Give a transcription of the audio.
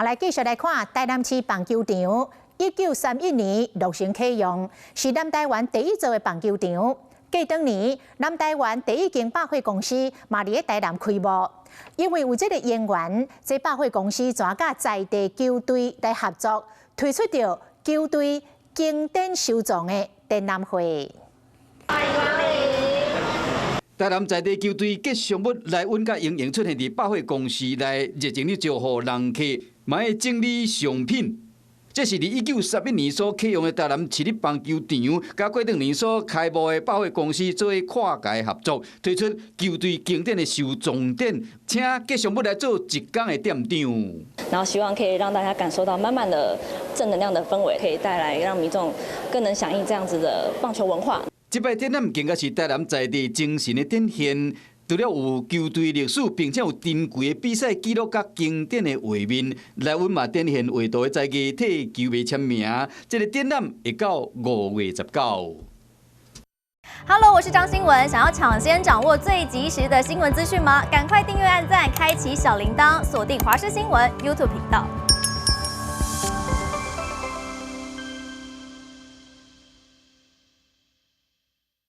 来继续来看台南市棒球场，1931年落成启用，是南台湾第一座的棒球场。继当年南台湾第一间百货公司嘛伫台南开幕，因为有这个渊源，这百货公司全甲在地球队来合作，推出着球队经典收藏的展览会。台南在地球队吉祥物来阮甲莹莹出现伫百货公司内，热情地招呼人客买整理商品。这是伫1931年所启用的台南市立棒球场，甲过两年所开幕的百货公司做跨界合作，推出球队经典的收藏展，请吉祥物来做一天的店长。然后希望可以让大家感受到满满的正能量的氛围，可以带来让民众更能响应这样子的棒球文化。这摆展览更加是台南在地精神的展现。除了有球队历史，并且有珍贵的比赛记录甲经典的画面，来阮嘛展现画图的在地替球迷签名。这个展览会到5月19。Hello， 我是张新文。想要抢先掌握最及时的新闻资讯吗？赶快订阅、按赞、开启小铃铛，锁定华视新闻 YouTube 频道。